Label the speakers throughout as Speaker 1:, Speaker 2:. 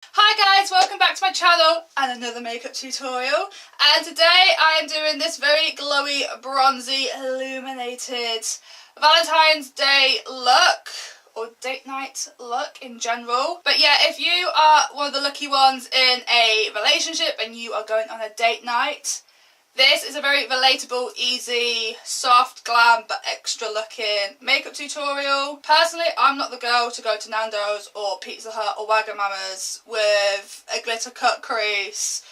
Speaker 1: Hi guys, welcome back to my channel and another makeup tutorial, and today I am doing this very glowy, bronzy, illuminated Valentine's Day look, or date night look in general. But yeah, if you are one of the lucky ones in a relationship and you are going on a date night, this is a very relatable, easy, soft, glam but extra looking makeup tutorial. Personally, I'm not the girl to go to Nando's or Pizza Hut or Wagamama's with a glitter cut crease.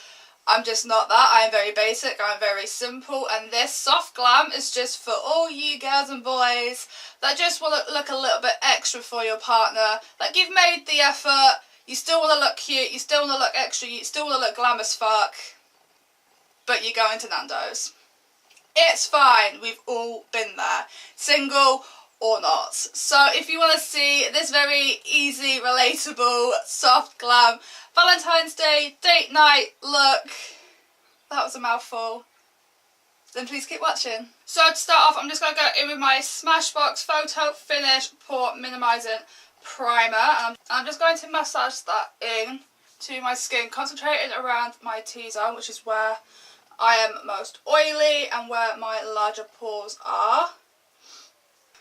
Speaker 1: I'm just not that. I'm very basic, I'm very simple, and this soft glam is just for all you girls and boys that just want to look a little bit extra for your partner. Like, you've made the effort, you still want to look cute, you still want to look extra, you still want to look glam as fuck, but you're going to Nando's. It's fine, we've all been there, single or not. So if you want to see this very easy, relatable, soft glam Valentine's Day date night look, that was a mouthful, then please keep watching. So to start off, I'm just going to go in with my Smashbox Photo Finish Pore Minimising Primer, and I'm just going to massage that in to my skin, concentrating around my T-zone, which is where I am most oily and where my larger pores are.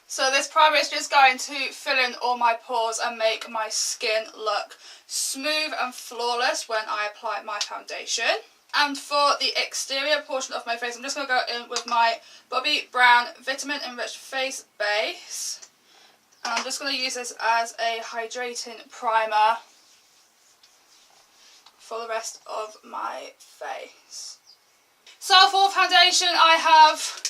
Speaker 1: So this primer is just going to fill in all my pores and make my skin look smooth and flawless when I apply my foundation. And for the exterior portion of my face, I'm just going to go in with my Bobbi Brown Vitamin Enriched Face Base. And I'm just going to use this as a hydrating primer for the rest of my face. So for foundation, I have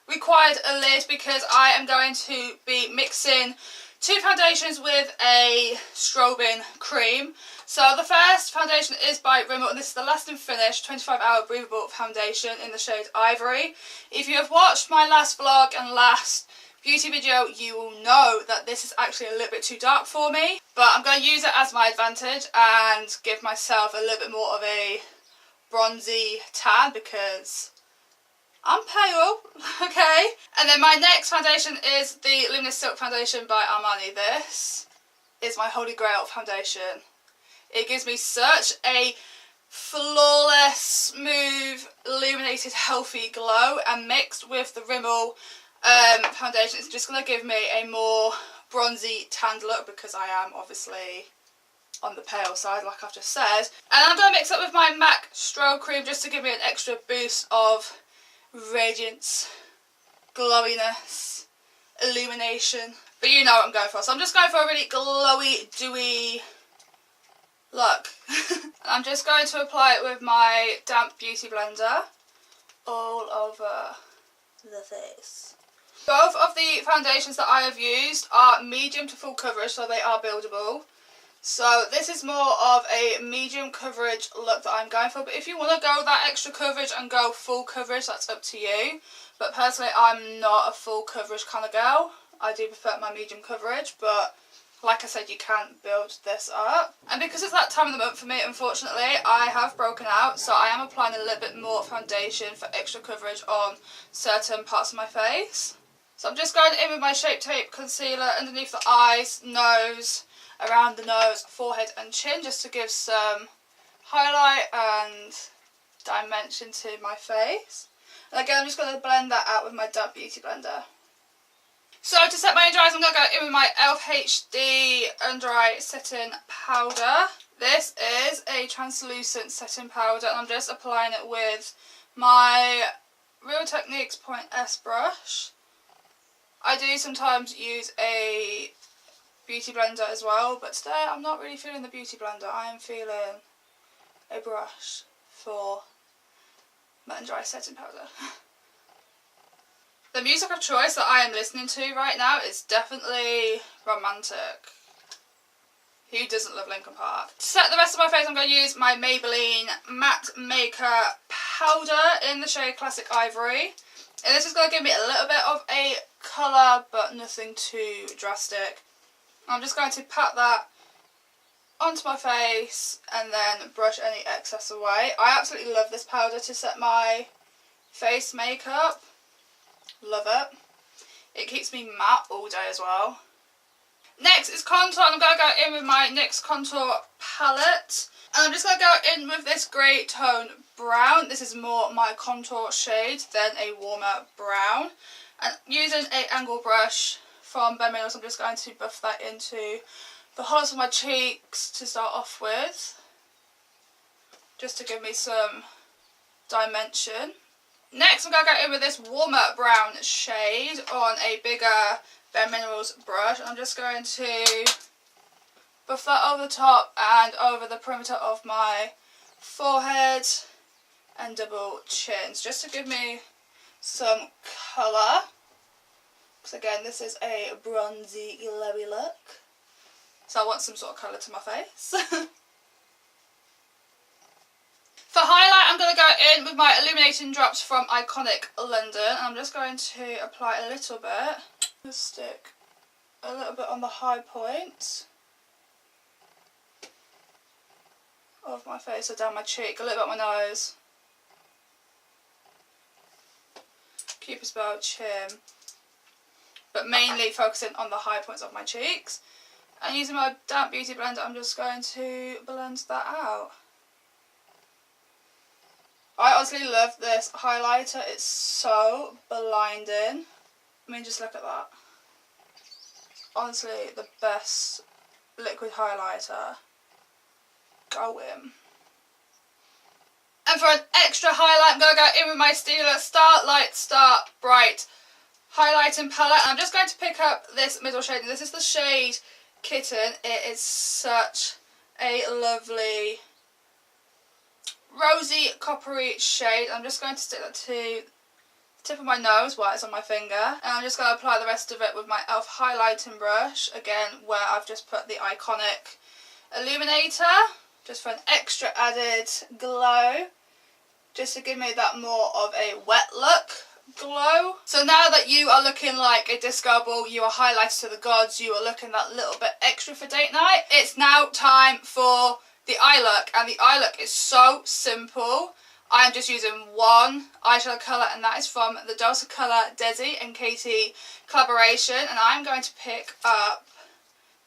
Speaker 1: required a lid because I am going to be mixing two foundations with a Strobe Cream. So the first foundation is by Rimmel, and this is the Lasting Finish 25-hour Breathable Foundation in the shade Ivory. If you have watched my last vlog and last beauty video, you will know that this is actually a little bit too dark for me. But I'm going to use it as my advantage and give myself a little bit more of a bronzy tan because I'm pale, okay? And then my next foundation is the Luminous Silk Foundation by Armani. This is my holy grail foundation. It gives me such a flawless, smooth, illuminated, healthy glow, and mixed with the Rimmel foundation, it's just going to give me a more bronzy, tanned look because I am obviously on the pale side, like I've just said. And I'm going to mix it with my MAC Strobe Cream just to give me an extra boost of radiance, glowiness, illumination. But you know what I'm going for. So I'm just going for a really glowy, dewy look. And I'm just going to apply it with my damp beauty blender all over the face. Both of the foundations that I have used are medium to full coverage, so they are buildable. So this is more of a medium coverage look that I'm going for, but if you want to go that extra coverage and go full coverage, that's up to you. But personally, I'm not a full coverage kind of girl. I do prefer my medium coverage, but like I said, you can build this up. And because it's that time of the month for me, unfortunately, I have broken out, so I am applying a little bit more foundation for extra coverage on certain parts of my face. So I'm just going in with my Shape Tape concealer underneath the eyes, nose, around the nose, forehead and chin, just to give some highlight and dimension to my face. And again, I'm just going to blend that out with my damp beauty blender. So to set my under eyes, I'm going to go in with my e.l.f. HD Under Eye Setting Powder. This is a translucent setting powder, and I'm just applying it with my Real Techniques Point S brush. I do sometimes use a beauty blender as well, but today I'm not really feeling the beauty blender. I am feeling a brush for my under eye setting powder. The music of choice that I am listening to right now is definitely romantic. Who doesn't love Linkin Park? To set the rest of my face, I'm going to use my Maybelline Matte Maker Powder in the shade Classic Ivory. And this is going to give me a little bit of a colour, but nothing too drastic. I'm just going to pat that onto my face and then brush any excess away. I absolutely love this powder to set my face makeup. Love it. It keeps me matte all day as well. Next is contour, and I'm going to go in with my NYX contour palette. And I'm just going to go in with this grey tone brown. This is more my contour shade than a warmer brown. And using an angle brush from Luminous, I'm just going to buff that into the hollows of my cheeks to start off with, just to give me some dimension. Next I'm going to go in with this warmer brown shade on a bigger Bare Minerals brush. I'm just going to buff that over the top and over the perimeter of my forehead and double chins, just to give me some colour. Because again, this is a bronzy, glowy look. So I want some sort of colour to my face. For highlight, I'm going to go in with my illuminating drops from Iconic London. I'm just going to apply a little bit. Just stick a little bit on the high points of my face, so down my cheek, a little bit on my nose. Cupid's bow, chin. But mainly focusing on the high points of my cheeks. And using my damp beauty blender, I'm just going to blend that out. I honestly love this highlighter. It's so blinding. I mean, just look at that. Honestly, the best liquid highlighter going. And for an extra highlight, I'm going to go in with my Stila Start Light, Start Bright highlighting palette. And I'm just going to pick up this middle shade. And this is the shade Kitten. It is such a lovely rosy coppery shade. I'm just going to stick that to the tip of my nose while it's on my finger, and I'm just going to apply the rest of it with my e.l.f. highlighting brush, again where I've just put the Iconic Illuminator, just for an extra added glow, just to give me that more of a wet look glow. So now that you are looking like a disco ball, you are highlighted to the gods, you are looking that little bit extra for date night, it's now time for the eye look. And the eye look is so simple. I am just using one eyeshadow colour, and that is from the Dose of Colour Desi and Katy collaboration. And I'm going to pick up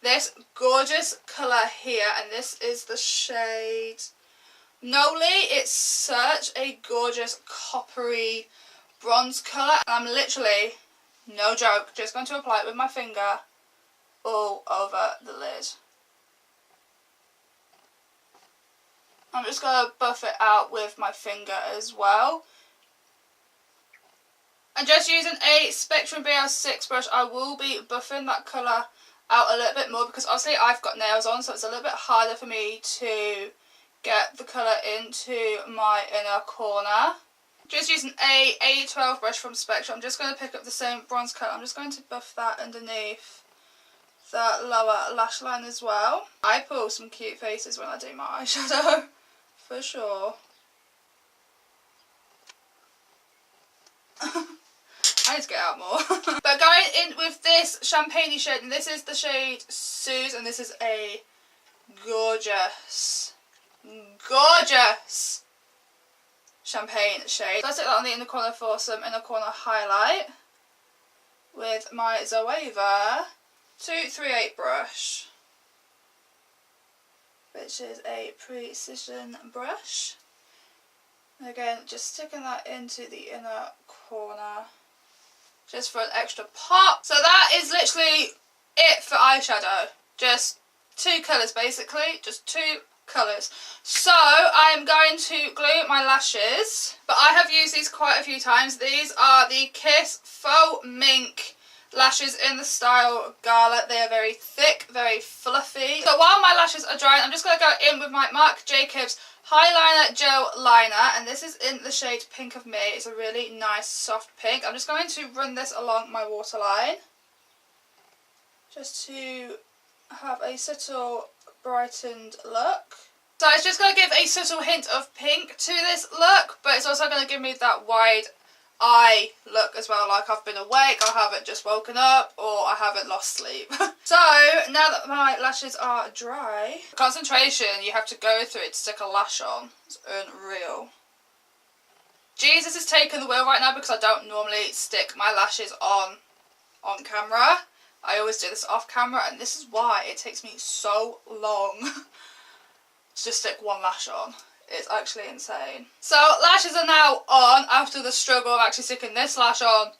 Speaker 1: this gorgeous colour here, and this is the shade Noli. It's such a gorgeous coppery bronze colour, and I'm literally, no joke, just going to apply it with my finger all over the lid. I'm just going to buff it out with my finger as well. And just using a Spectrum BL6 brush, I will be buffing that colour out a little bit more, because obviously I've got nails on, so it's a little bit harder for me to get the colour into my inner corner. Just using a A12 brush from Spectrum, I'm just going to pick up the same bronze colour. I'm just going to buff that underneath that lower lash line as well. I pull some cute faces when I do my eyeshadow, for sure. I need to get out more. But going in with this champagne-y shade, and this is the shade Suze, and this is a gorgeous, gorgeous champagne shade. So I stick that on the inner corner for some inner corner highlight with my Zoeva 238 brush, which is a precision brush. And again, just sticking that into the inner corner just for an extra pop. So that is literally it for eyeshadow. Just two colours basically, just two colours. So I am going to glue my lashes, but I have used these quite a few times. These are the Kiss Faux Mink lashes in the style Gala. They are very thick, very fluffy. So while my lashes are drying, I'm just going to go in with my Marc Jacobs Highliner Gel Liner, and this is in the shade Pink of Me. It's a really nice soft pink. I'm just going to run this along my waterline just to have a subtle brightened look. So it's just going to give a subtle hint of pink to this look, but it's also going to give me that wide eye look as well, like I've been awake, I haven't just woken up, or I haven't lost sleep. So now that my lashes are dry, concentration you have to go through it to stick a lash on. It's unreal. Jesus is taking the wheel right now because I don't normally stick my lashes on camera, I always do this off camera, and this is why it takes me so long to just stick one lash on. It's actually insane. So lashes are now on after the struggle of actually sticking this lash on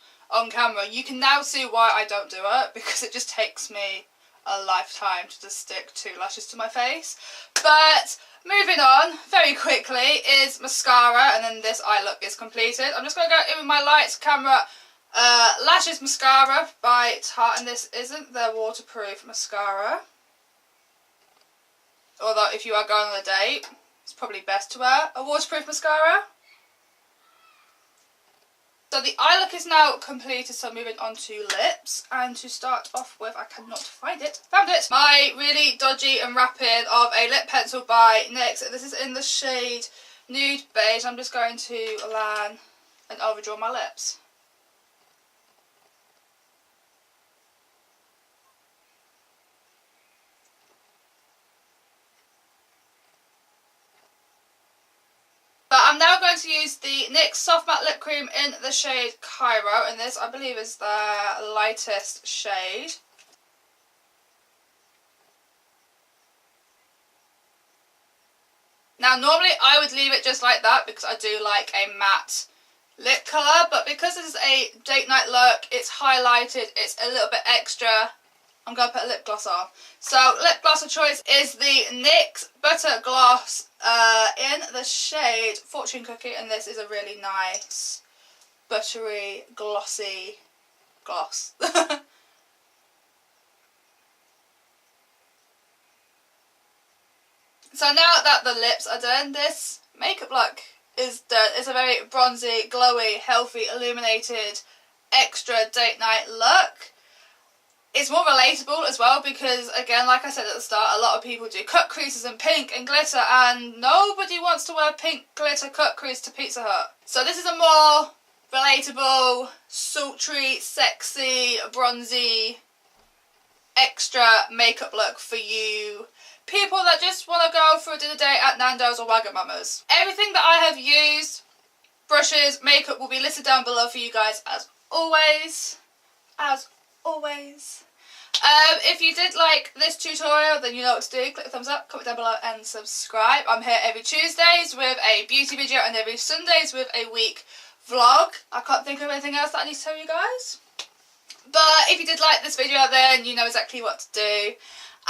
Speaker 1: camera. You can now see why I don't do it, because it just takes me a lifetime to just stick 2 lashes to my face. But moving on very quickly is mascara, and then this eye look is completed. I'm just going to go in with my lights camera. Lashes mascara by Tarte, and this isn't their waterproof mascara. Although if you are going on a date, it's probably best to wear a waterproof mascara. So the eye look is now completed, so moving on to lips. And to start off with, I cannot find it. Found it! My really dodgy unwrapping of a lip pencil by NYX. This is in the shade Nude Beige. I'm just going to line and overdraw my lips. But I'm now going to use the NYX Soft Matte Lip Cream in the shade Cairo, and this I believe is the lightest shade. Now normally I would leave it just like that because I do like a matte lip colour, but because this is a date night look, it's highlighted, it's a little bit extra, I'm going to put a lip gloss on. So lip gloss of choice is the NYX Butter Gloss in the shade Fortune Cookie, and this is a really nice buttery glossy gloss. So now that the lips are done, this makeup look is done. It's a very bronzy, glowy, healthy, illuminated, extra date night look. It's more relatable as well because, again, like I said at the start, a lot of people do cut creases and pink and glitter, and nobody wants to wear pink glitter cut crease to Pizza Hut. So this is a more relatable, sultry, sexy, bronzy, extra makeup look for you people that just want to go for a dinner date at Nando's or Wagamama's. Everything that I have used, brushes, makeup, will be listed down below for you guys as always. If you did like this tutorial, then you know what to do. Click the thumbs up, comment down below and subscribe. I'm here every Tuesdays with a beauty video and every Sundays with a week vlog. I can't think of anything else that I need to tell you guys. But if you did like this video, then you know exactly what to do.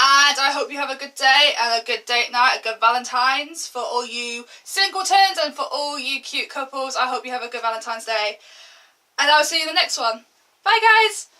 Speaker 1: And I hope you have a good day and a good date night, a good Valentine's for all you singletons and for all you cute couples. I hope you have a good Valentine's Day. And I'll see you in the next one. Bye guys!